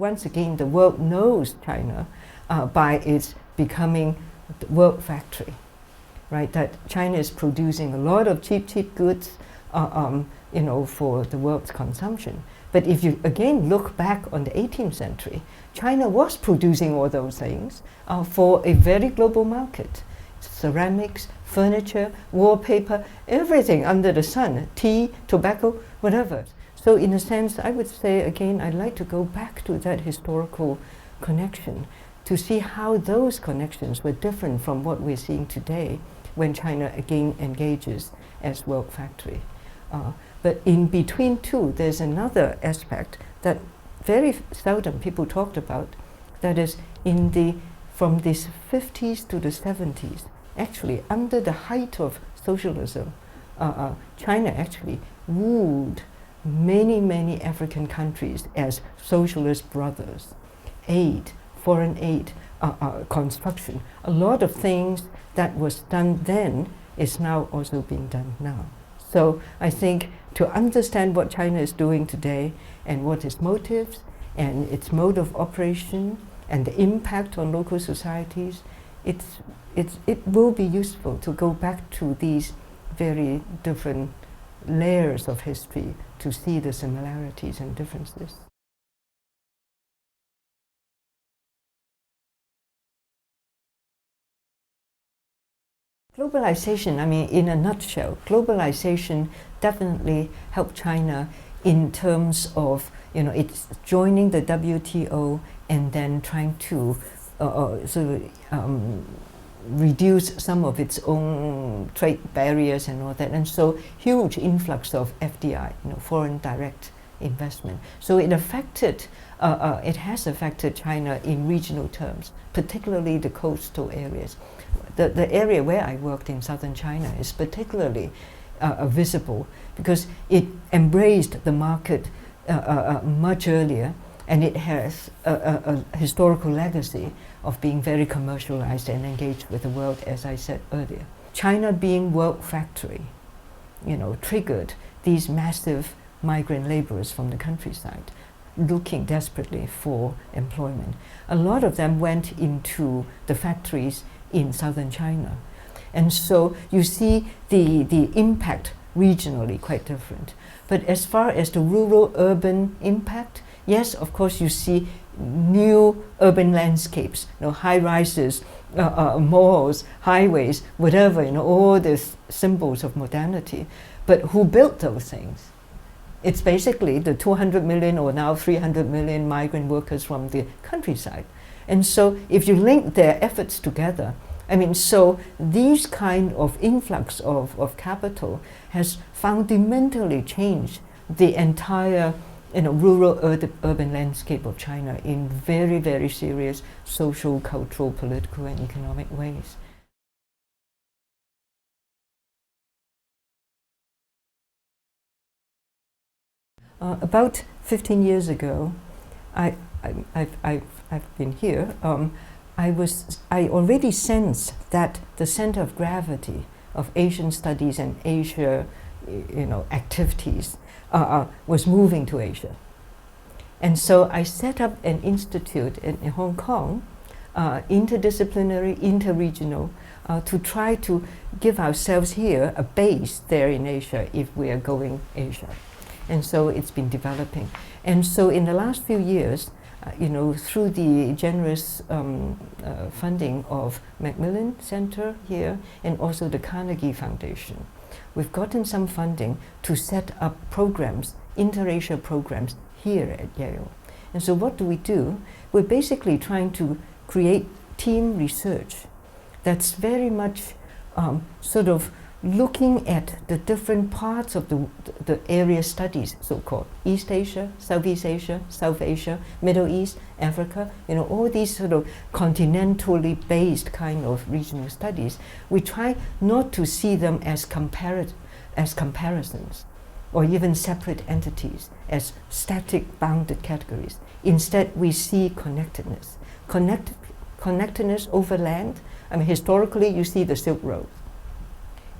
once again, the world knows China by its becoming the world factory, right? That China is producing a lot of cheap goods, for the world's consumption. But if you again look back on the 18th century, China was producing all those things for a very global market. Ceramics, furniture, wallpaper, everything under the sun, tea, tobacco, whatever. So in a sense, I would say, again, I'd like to go back to that historical connection to see how those connections were different from what we're seeing today when China again engages as world factory. But in between two, there's another aspect that very seldom people talked about, that is from the 50s to the 70s, actually under the height of socialism, China actually wooed many African countries as socialist brothers. Foreign aid, construction. A lot of things that was done then is now also being done now. So I think to understand what China is doing today and what its motives and its mode of operation and the impact on local societies, it will be useful to go back to these very different layers of history to see the similarities and differences. Globalization, I mean, in a nutshell, globalization definitely helped China in terms of, it's joining the WTO and then trying to reduce some of its own trade barriers and all that. And so huge influx of FDI, foreign direct investment. So it has affected China in regional terms, particularly the coastal areas. The area where I worked in southern China is particularly visible because it embraced the market much earlier, and it has a historical legacy of being very commercialized and engaged with the world, as I said earlier. China being world factory, triggered these massive migrant laborers from the countryside looking desperately for employment. A lot of them went into the factories in southern China. And so you see the impact regionally quite different. But as far as the rural-urban impact, yes, of course you see new urban landscapes, high-rises, malls, highways, whatever, all these symbols of modernity. But who built those things? It's basically the 200 million or now 300 million migrant workers from the countryside. And so if you link their efforts together, so these kind of influx of capital has fundamentally changed the entire rural-urban landscape of China in very, very serious social, cultural, political, and economic ways. About 15 years ago, I've been here. I already sensed that the center of gravity of Asian studies and Asia, activities was moving to Asia. And so I set up an institute in Hong Kong, interdisciplinary, interregional, to try to give ourselves here a base there in Asia if we are going Asia. And so it's been developing. And so in the last few years, through the generous funding of Macmillan Center here and also the Carnegie Foundation, we've gotten some funding to set up programs, inter-Asia programs here at Yale. And so what do? We're basically trying to create team research that's very much sort of looking at the different parts of the area studies, so-called East Asia, Southeast Asia, South Asia, Middle East, Africa, all these sort of continentally based kind of regional studies. We try not to see them as comparisons or even separate entities, as static bounded categories. Instead, we see connectedness. Connectedness over land. Historically, you see the Silk Road.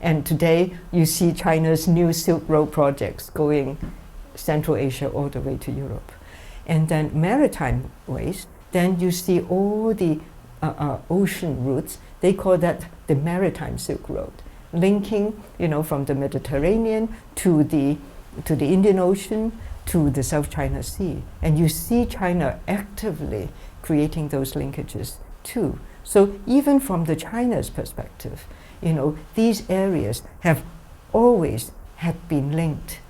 And today, you see China's new Silk Road projects going Central Asia all the way to Europe. and then maritime ways, then you see all the ocean routes. They call that the maritime Silk Road, linking, from the Mediterranean to the Indian Ocean to the South China Sea. And you see China actively creating those linkages too. So even from the China's perspective, these areas have always had been linked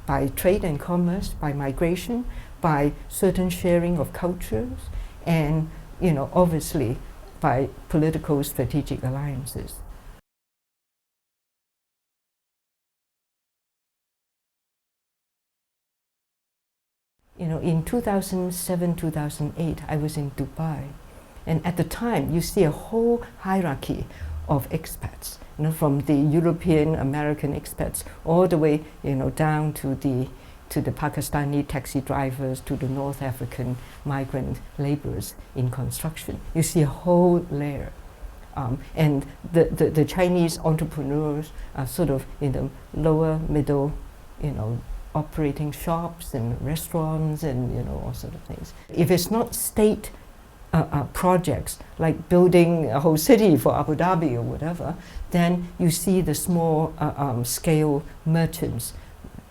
by trade and commerce, by migration, by certain sharing of cultures, and obviously by political strategic alliances. In 2007, 2008, I was in Dubai. And at the time, you see a whole hierarchy of expats, from the European American expats all the way, down to the Pakistani taxi drivers, to the North African migrant laborers in construction. You see a whole layer. And the Chinese entrepreneurs are sort of in the lower middle, operating shops and restaurants and all sorts of things. If it's not state projects like building a whole city for Abu Dhabi or whatever, then you see the small scale merchants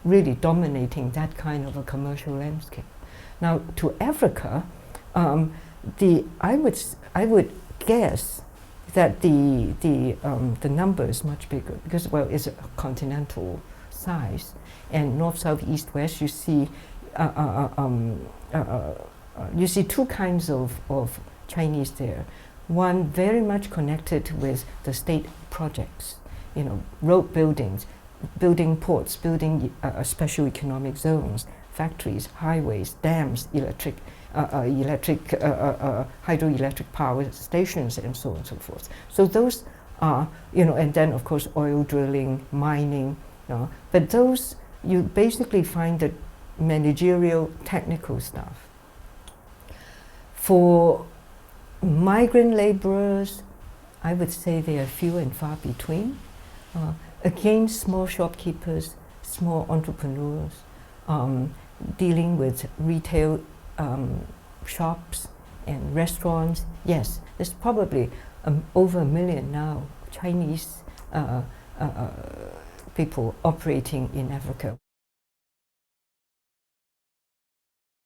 really dominating that kind of a commercial landscape. Now to Africa, I would guess that the number is much bigger because, well, it's a continental size, and north, south, east, west. You see two kinds of Chinese there. One very much connected with the state projects, road buildings, building ports, building special economic zones, factories, highways, dams, hydroelectric power stations, and so on and so forth. So those are, and then of course oil drilling, mining. But those, you basically find the managerial technical stuff. For migrant laborers, I would say they are few and far between. Again, small shopkeepers, small entrepreneurs, dealing with retail shops and restaurants. Yes, there's probably over 1 million now Chinese people operating in Africa.